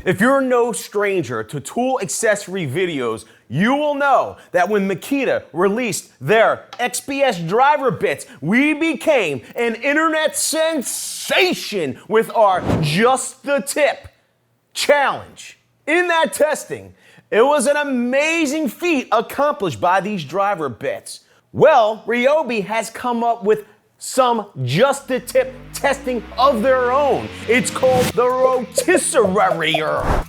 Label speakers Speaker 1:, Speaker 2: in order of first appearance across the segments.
Speaker 1: If you're no stranger to tool accessory videos, you will know that when Makita released their XPS driver bits, we became an internet sensation with our Just the Tip challenge. In that testing, it was an amazing feat accomplished by these driver bits. Well, Ryobi has come up with some Just the Tip testing of their own. It's called the rotisserie.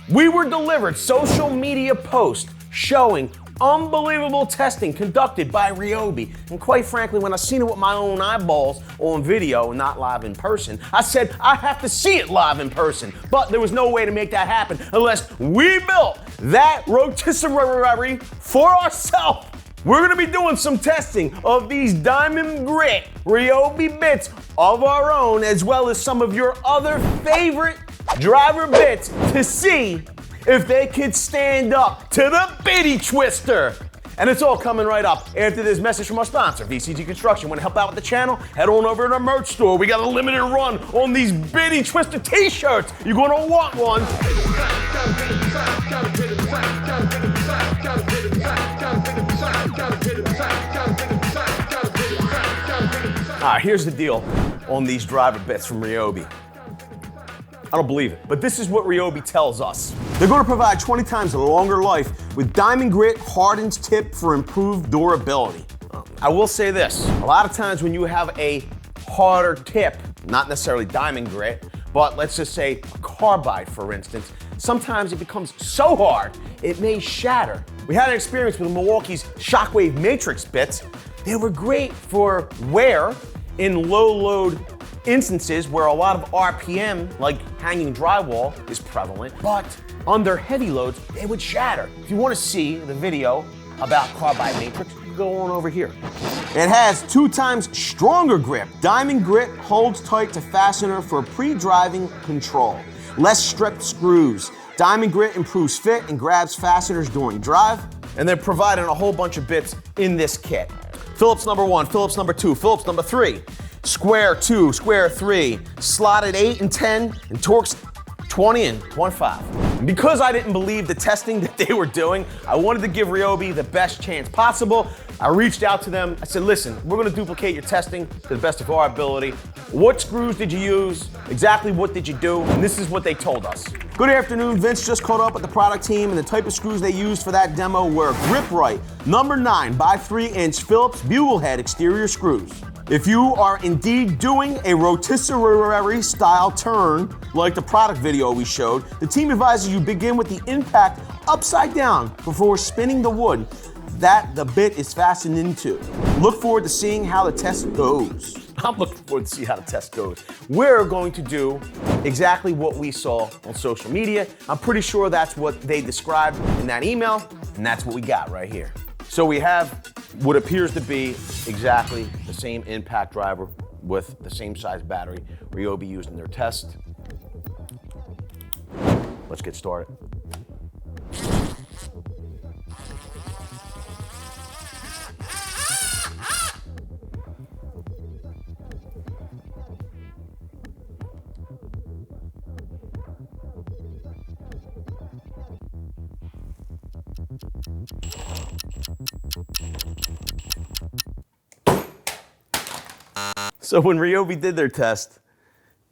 Speaker 1: We were delivered social media posts showing unbelievable testing conducted by Ryobi. And quite frankly, when I seen it with my own eyeballs on video, not live in person, I said, I have to see it live in person. But there was no way to make that happen unless we built that rotisserie for ourselves. We're gonna be doing some testing of these diamond grit Ryobi bits of our own, as well as some of your other favorite driver bits to see if they could stand up to the bitty twister. And it's all coming right up after this message from our sponsor, VCG Construction. Want to help out with the channel? Head on over to our merch store. We got a limited run on these bitty twister t-shirts. You're gonna want one. All right, here's the deal on these driver bits from Ryobi. I don't believe it, but this is what Ryobi tells us. They're going to provide 20 times a longer life with diamond grit hardened tip for improved durability. I will say this, a lot of times when you have a harder tip, not necessarily diamond grit, but let's just say carbide for instance, sometimes it becomes so hard, it may shatter. We had an experience with Milwaukee's Shockwave Matrix bits. They were great for wear in low load instances where a lot of RPM, like hanging drywall, is prevalent, but under heavy loads, they would shatter. If you want to see the video about carbide matrix, go on over here. It has 2 times stronger grip. Diamond grit holds tight to fastener for pre-driving control. Less stripped screws. Diamond grit improves fit and grabs fasteners during drive. And they're providing a whole bunch of bits in this kit. Phillips number 1, Phillips number 2, Phillips number 3. Square 2, square 3, slotted 8 and 10, and Torx 20 and 25. Because I didn't believe the testing that they were doing, I wanted to give Ryobi the best chance possible. I reached out to them. I said, listen, we're gonna duplicate your testing to the best of our ability. What screws did you use? Exactly what did you do? And this is what they told us. Good afternoon, Vince just caught up with the product team, and the type of screws they used for that demo were Grip Right, number 9 by 3-inch Phillips bugle head exterior screws. If you are indeed doing a rotisserie style turn, like the product video we showed, the team advises you begin with the impact upside down before spinning the wood that the bit is fastened into. Look forward to seeing how the test goes. I'm looking forward to see how the test goes. We're going to do exactly what we saw on social media. I'm pretty sure that's what they described in that email, and that's what we got right here. So we have what appears to be exactly the same impact driver with the same size battery Ryobi used in their test. Let's get started. So when Ryobi did their test,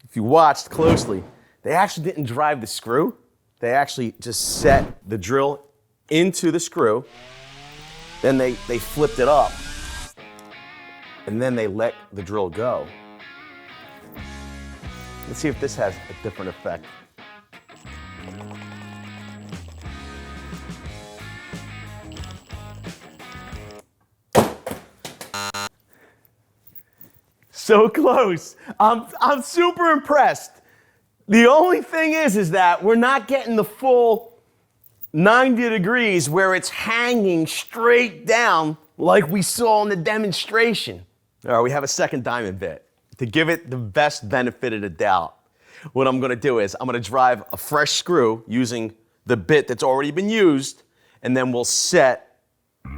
Speaker 1: if you watched closely, they actually didn't drive the screw. They actually just set the drill into the screw, then they flipped it up, and then they let the drill go. Let's see if this has a different effect. So close. I'm super impressed. The only thing is that we're not getting the full 90 degrees where it's hanging straight down like we saw in the demonstration. All right, we have a second diamond bit. To give it the best benefit of the doubt, what I'm gonna do is I'm gonna drive a fresh screw using the bit that's already been used, and then we'll set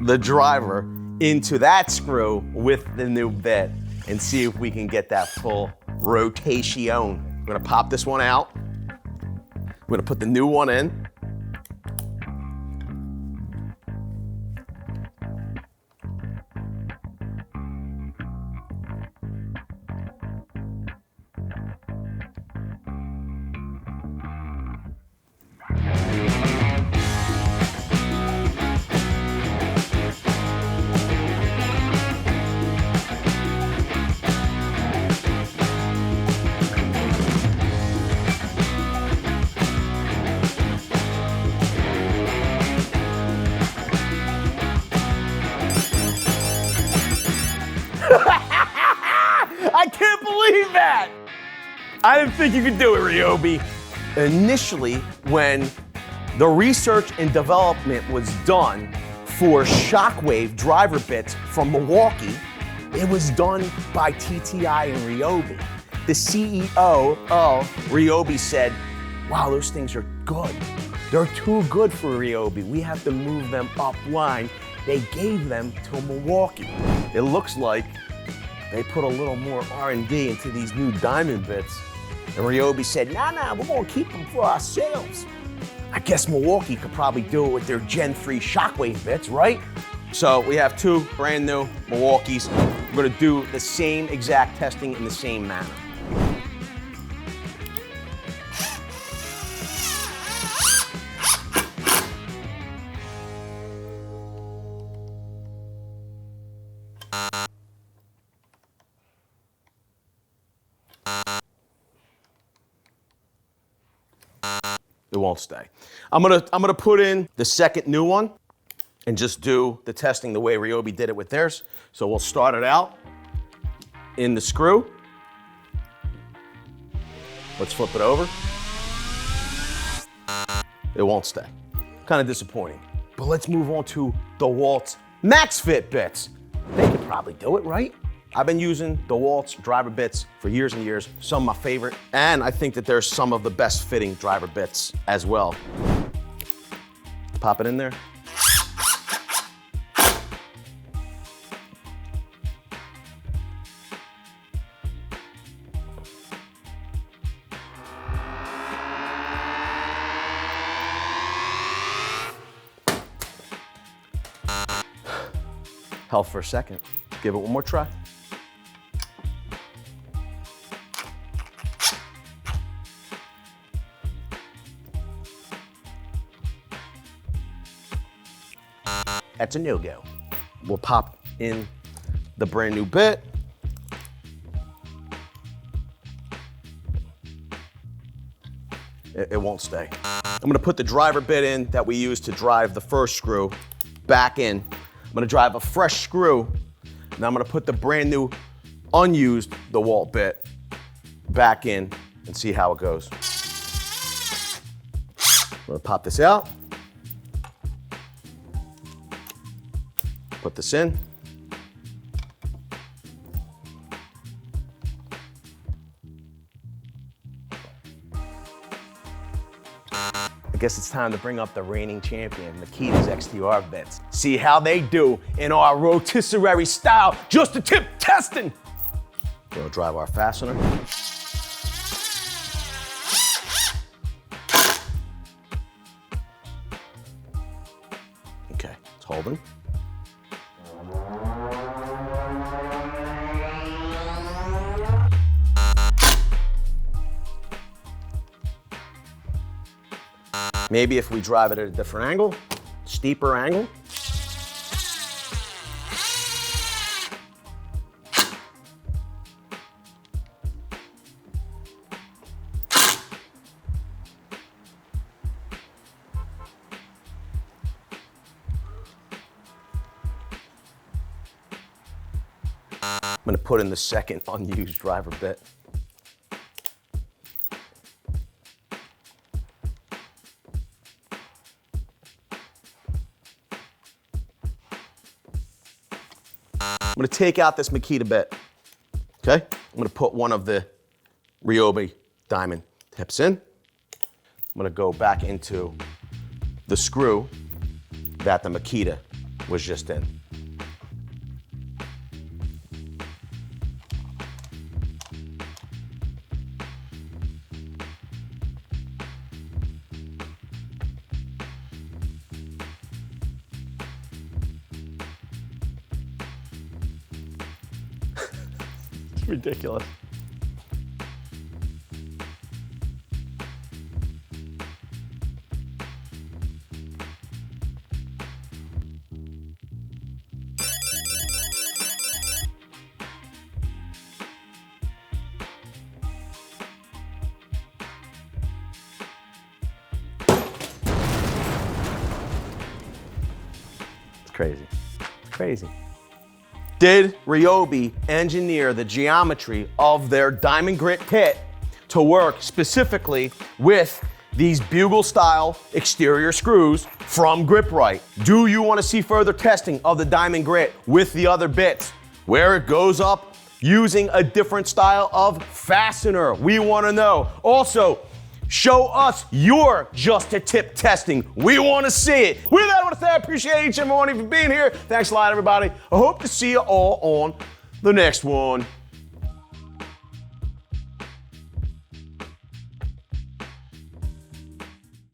Speaker 1: the driver into that screw with the new bit and see if we can get that full rotation. I'm gonna pop this one out. I'm gonna put the new one in. I can't believe that! I didn't think you could do it, Ryobi. Initially, when the research and development was done for shockwave driver bits from Milwaukee, it was done by TTI and Ryobi. The CEO of Ryobi said, wow, those things are good. They're too good for Ryobi. We have to move them up line. They gave them to Milwaukee. It looks like they put a little more R&D into these new diamond bits. And Ryobi said, nah, we're gonna keep them for ourselves. I guess Milwaukee could probably do it with their Gen 3 shockwave bits, right? So we have two brand new Milwaukees. We're gonna do the same exact testing in the same manner. It won't stay. I'm gonna put in the second new one and just do the testing the way Ryobi did it with theirs. So we'll start it out in the screw. Let's flip it over. It won't stay. Kind of disappointing. But let's move on to DeWALT's Max Fit bits. They could probably do it, right? I've been using DeWALT's driver bits for years and years, some of my favorite, and I think that there's some of the best fitting driver bits as well. Pop it in there. Held for a second. Give it one more try. That's a no-go. We'll pop in the brand new bit. It won't stay. I'm gonna put the driver bit in that we used to drive the first screw back in. I'm gonna drive a fresh screw. Now I'm gonna put the brand new unused DeWALT bit back in and see how it goes. I'm gonna pop this out. Put this in. I guess it's time to bring up the reigning champion, Makita's XTR bits. See how they do in our rotisserie style, just a tip testing. We'll drive our fastener. Okay, it's holding. Maybe if we drive it at a different angle, steeper angle. I'm gonna put in the second unused driver bit. I'm gonna take out this Makita bit, okay? I'm gonna put one of the Ryobi diamond tips in. I'm gonna go back into the screw that the Makita was just in.
Speaker 2: Ridiculous. Crazy. Crazy.
Speaker 1: Did Ryobi engineer the geometry of their diamond grit kit to work specifically with these bugle-style exterior screws from GripRite? Do you want to see further testing of the diamond grit with the other bits, where it goes up using a different style of fastener? We want to know. Also, show us your just-a-tip testing. We want to see it. With that, I want to say I appreciate each and every one of you for being here. Thanks a lot, everybody. I hope to see you all on the next one.